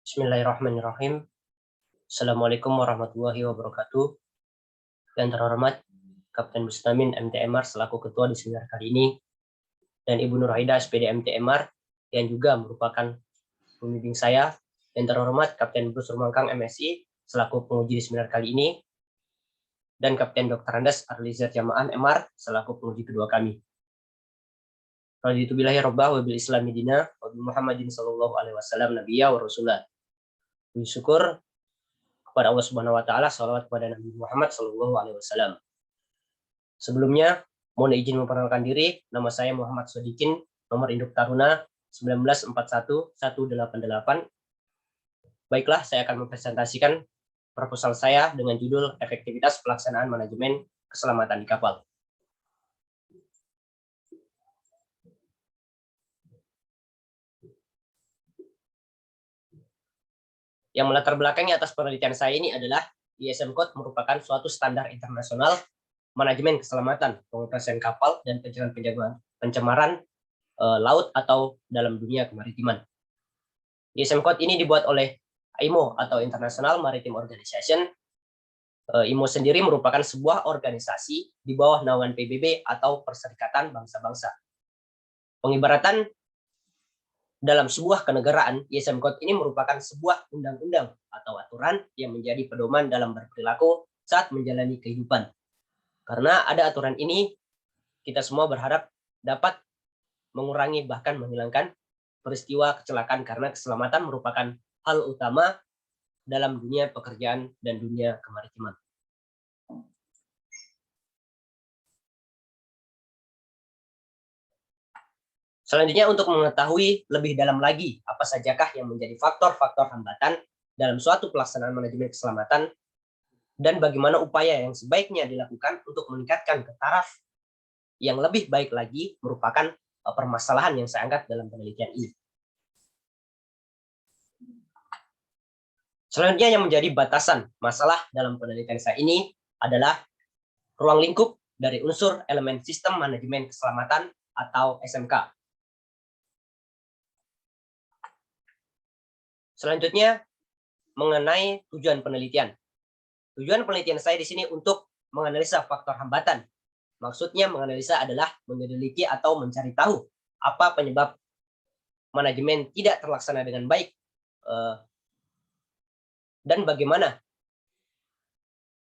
Bismillahirrahmanirrahim. Assalamualaikum warahmatullahi wabarakatuh. Yang terhormat Kapten Bustamin MTMR selaku ketua di seminar kali ini, dan Ibu Nur Aida SPD MTMR yang juga merupakan pembimbing saya. Yang terhormat Kapten Bruce Rumangkang MSI selaku penguji di seminar kali ini, dan Kapten Dr. Andes Arliza Jamaan MR selaku penguji kedua kami. Raditu billahi rabbah wa bil islami dina wa bi Muhammadin sallallahu alaihi wasallam nabiyya wa rasulah. Syukur kepada Allah Subhanahu wa taala, salawat kepada Nabi Muhammad sallallahu alaihi wasallam. Sebelumnya, mohon izin memperkenalkan diri. Nama saya Muhammad Sodikin, nomor induk Taruna 1941188. Baiklah, saya akan mempresentasikan proposal saya dengan judul Efektivitas Pelaksanaan Manajemen Keselamatan di Kapal. Yang melatar belakangnya atas penelitian saya ini adalah ISM Code merupakan suatu standar internasional manajemen keselamatan pengoperasian kapal dan pencemaran laut atau dalam dunia kemaritiman. ISM Code ini dibuat oleh IMO atau International Maritime Organization. IMO sendiri merupakan sebuah organisasi di bawah naungan PBB atau Perserikatan Bangsa-Bangsa. Pengibaratan dalam sebuah kenegaraan, ISM Code ini merupakan sebuah undang-undang atau aturan yang menjadi pedoman dalam berperilaku saat menjalani kehidupan. Karena ada aturan ini, kita semua berharap dapat mengurangi bahkan menghilangkan peristiwa kecelakaan, karena keselamatan merupakan hal utama dalam dunia pekerjaan dan dunia kemaritiman. Selanjutnya, untuk mengetahui lebih dalam lagi apa sajakah yang menjadi faktor-faktor hambatan dalam suatu pelaksanaan manajemen keselamatan dan bagaimana upaya yang sebaiknya dilakukan untuk meningkatkan ke taraf yang lebih baik lagi, merupakan permasalahan yang saya angkat dalam penelitian ini. Selanjutnya, yang menjadi batasan masalah dalam penelitian saya ini adalah ruang lingkup dari unsur elemen sistem manajemen keselamatan atau SMK. Selanjutnya, mengenai tujuan penelitian. Tujuan penelitian saya di sini untuk menganalisa faktor hambatan. Maksudnya menganalisa adalah meneliti atau mencari tahu apa penyebab manajemen tidak terlaksana dengan baik, dan bagaimana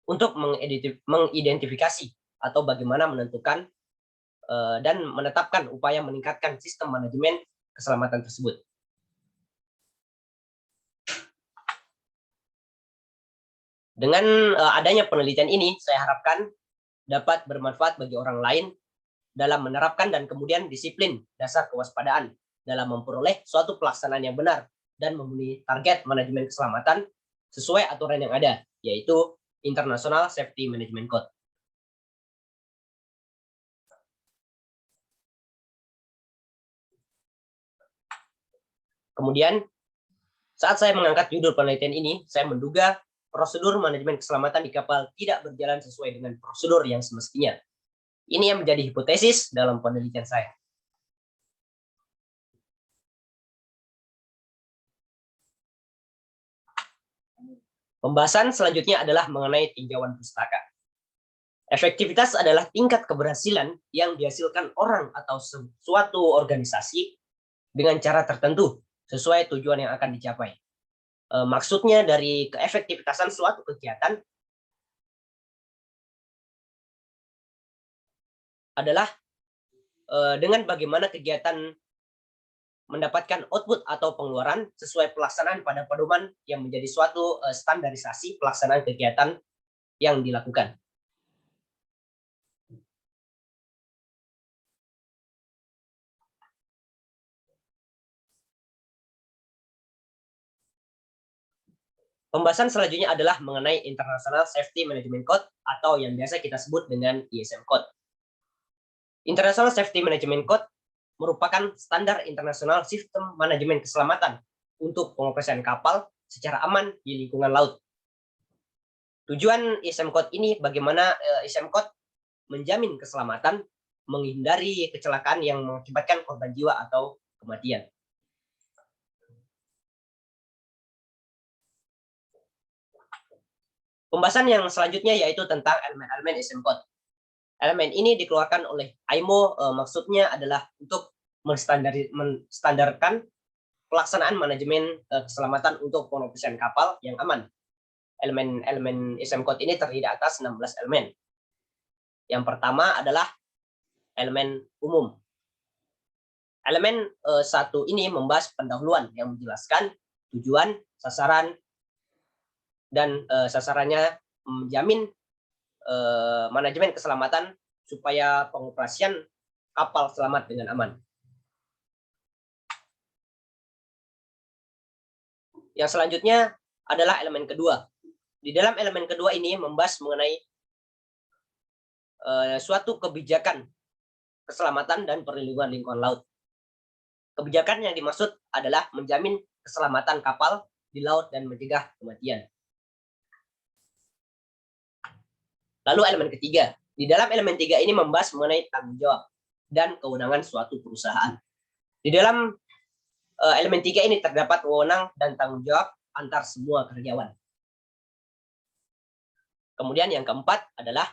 untuk mengidentifikasi atau bagaimana menentukan dan menetapkan upaya meningkatkan sistem manajemen keselamatan tersebut. Dengan adanya penelitian ini, saya harapkan dapat bermanfaat bagi orang lain dalam menerapkan dan kemudian disiplin dasar kewaspadaan dalam memperoleh suatu pelaksanaan yang benar dan memenuhi target manajemen keselamatan sesuai aturan yang ada, yaitu International Safety Management Code. Kemudian, saat saya mengangkat judul penelitian ini, saya menduga prosedur manajemen keselamatan di kapal tidak berjalan sesuai dengan prosedur yang semestinya. Ini yang menjadi hipotesis dalam penelitian saya. Pembahasan selanjutnya adalah mengenai tinjauan pustaka. Efektivitas adalah tingkat keberhasilan yang dihasilkan orang atau suatu organisasi dengan cara tertentu sesuai tujuan yang akan dicapai. Maksudnya dari keefektivitasan suatu kegiatan adalah dengan bagaimana kegiatan mendapatkan output atau pengeluaran sesuai pelaksanaan pada pedoman yang menjadi suatu standarisasi pelaksanaan kegiatan yang dilakukan. Pembahasan selanjutnya adalah mengenai International Safety Management Code atau yang biasa kita sebut dengan ISM Code. International Safety Management Code merupakan standar internasional sistem manajemen keselamatan untuk pengoperasian kapal secara aman di lingkungan laut. Tujuan ISM Code ini bagaimana ISM Code menjamin keselamatan, menghindari kecelakaan yang mengakibatkan korban jiwa atau kematian. Pembahasan yang selanjutnya yaitu tentang elemen-elemen SM Code. Elemen ini dikeluarkan oleh IMO, maksudnya adalah untuk menstandarkan pelaksanaan manajemen keselamatan untuk pengoperasian kapal yang aman. Elemen-elemen SM Code ini terdiri atas 16 elemen. Yang pertama adalah elemen umum. Elemen satu ini membahas pendahuluan yang menjelaskan tujuan, sasaran, dan sasarannya menjamin manajemen keselamatan supaya pengoperasian kapal selamat dengan aman. Yang selanjutnya adalah elemen kedua. Di dalam elemen kedua ini membahas mengenai suatu kebijakan keselamatan dan perlindungan lingkungan laut. Kebijakan yang dimaksud adalah menjamin keselamatan kapal di laut dan mencegah kematian. Lalu elemen ketiga. Di dalam elemen 3 ini membahas mengenai tanggung jawab dan kewenangan suatu perusahaan. Di dalam elemen 3 ini terdapat wewenang dan tanggung jawab antar semua karyawan. Kemudian yang keempat adalah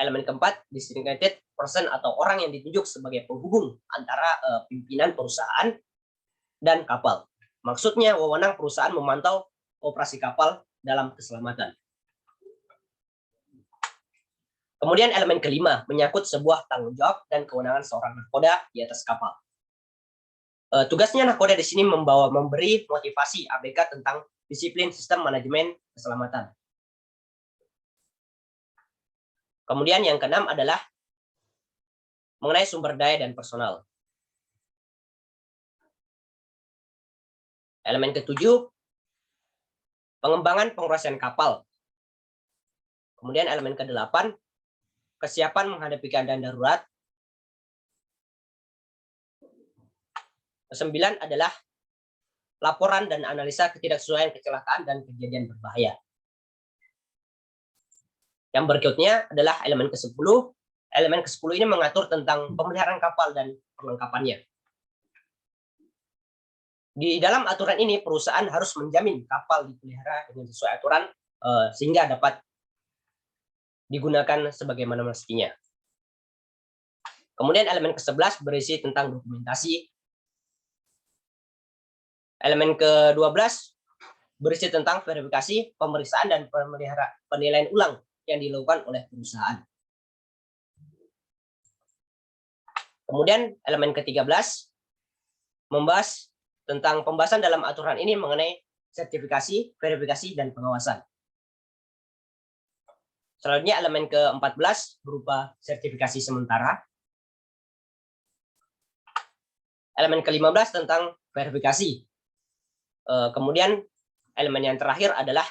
elemen keempat, designated person atau orang yang ditunjuk sebagai penghubung antara pimpinan perusahaan dan kapal. Maksudnya wewenang perusahaan memantau operasi kapal dalam keselamatan. Kemudian elemen kelima menyangkut sebuah tanggung jawab dan kewenangan seorang nahkoda di atas kapal. Tugasnya nahkoda di sini memberi motivasi ABK tentang disiplin sistem manajemen keselamatan. Kemudian yang keenam adalah mengenai sumber daya dan personal. Elemen ketujuh, pengembangan pengoperasian kapal. Kemudian elemen ke-8, kesiapan menghadapi keadaan darurat. 9 adalah laporan dan analisa ketidaksesuaian kecelakaan dan kejadian berbahaya. Yang berikutnya adalah elemen ke-10. Elemen ke-10 ini mengatur tentang pemeliharaan kapal dan perlengkapannya. Di dalam aturan ini, perusahaan harus menjamin kapal dipelihara dengan sesuai aturan sehingga dapat digunakan sebagaimana mestinya. Kemudian elemen ke-11 berisi tentang dokumentasi. Elemen ke-12 berisi tentang verifikasi, pemeriksaan, dan penilaian ulang yang dilakukan oleh perusahaan. Kemudian elemen ke-13 membahas tentang pembahasan dalam aturan ini mengenai sertifikasi, verifikasi, dan pengawasan. Selanjutnya elemen ke-14 berupa sertifikasi sementara. Elemen ke-15 tentang verifikasi. Kemudian elemen yang terakhir adalah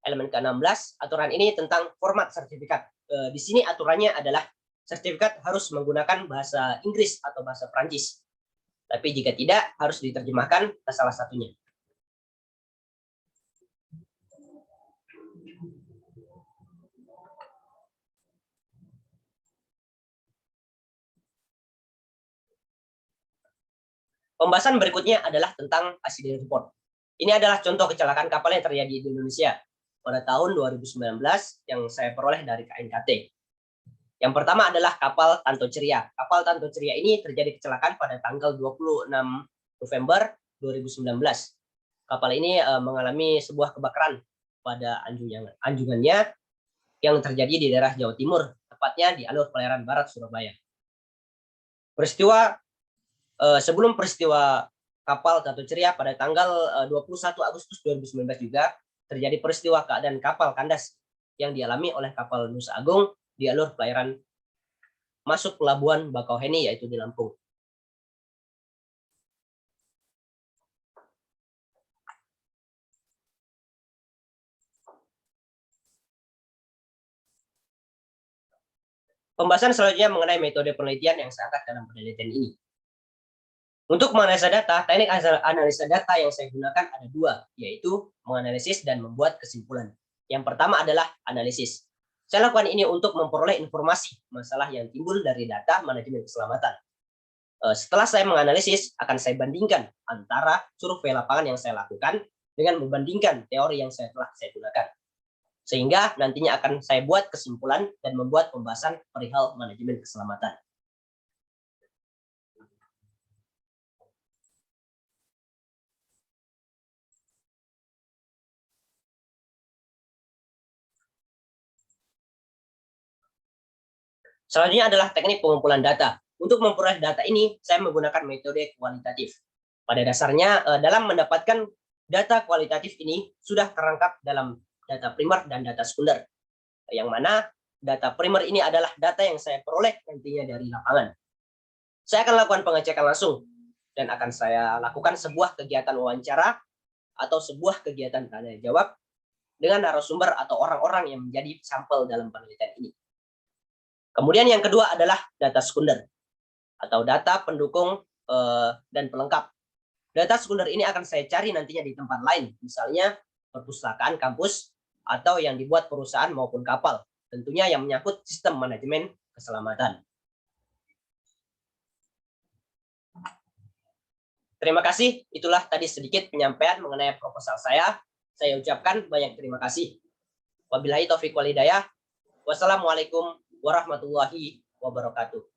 elemen ke-16, aturan ini tentang format sertifikat. Di sini aturannya adalah sertifikat harus menggunakan bahasa Inggris atau bahasa Prancis. Tapi jika tidak, harus diterjemahkan ke salah satunya. Pembahasan berikutnya adalah tentang accident report. Ini adalah contoh kecelakaan kapal yang terjadi di Indonesia pada tahun 2019 yang saya peroleh dari KNKT. Yang pertama adalah kapal Tanto Ceria. Kapal Tanto Ceria ini terjadi kecelakaan pada tanggal 26 November 2019. Kapal ini mengalami sebuah kebakaran pada anjungannya yang terjadi di daerah Jawa Timur, tepatnya di alur pelayaran barat Surabaya. Sebelum peristiwa kapal Tanto Ceria pada tanggal 21 Agustus 2019 juga terjadi peristiwa keadaan kapal kandas yang dialami oleh kapal Nusa Agung di alur pelayaran masuk pelabuhan Bakauheni, yaitu di Lampung. Pembahasan selanjutnya mengenai metode penelitian yang saya angkat dalam penelitian ini. Untuk menganalisa data, teknik analisa data yang saya gunakan ada dua, yaitu menganalisis dan membuat kesimpulan. Yang pertama adalah analisis. Saya lakukan ini untuk memperoleh informasi masalah yang timbul dari data manajemen keselamatan. Setelah saya menganalisis, akan saya bandingkan antara survei lapangan yang saya lakukan dengan membandingkan teori yang telah saya gunakan. Sehingga nantinya akan saya buat kesimpulan dan membuat pembahasan perihal manajemen keselamatan. Selanjutnya adalah teknik pengumpulan data. Untuk memperoleh data ini, saya menggunakan metode kualitatif. Pada dasarnya, dalam mendapatkan data kualitatif ini sudah terangkap dalam data primer dan data sekunder. Yang mana data primer ini adalah data yang saya peroleh nantinya dari lapangan. Saya akan lakukan pengecekan langsung dan akan saya lakukan sebuah kegiatan wawancara atau sebuah kegiatan tanya jawab dengan narasumber atau orang-orang yang menjadi sampel dalam penelitian ini. Kemudian yang kedua adalah data sekunder atau data pendukung dan pelengkap. Data sekunder ini akan saya cari nantinya di tempat lain, misalnya perpustakaan kampus atau yang dibuat perusahaan maupun kapal, tentunya yang menyangkut sistem manajemen keselamatan. Terima kasih, itulah tadi sedikit penyampaian mengenai proposal saya. Saya ucapkan banyak terima kasih. Wabillahi taufiq wal hidayah. Wassalamualaikum warahmatullahi wabarakatuh.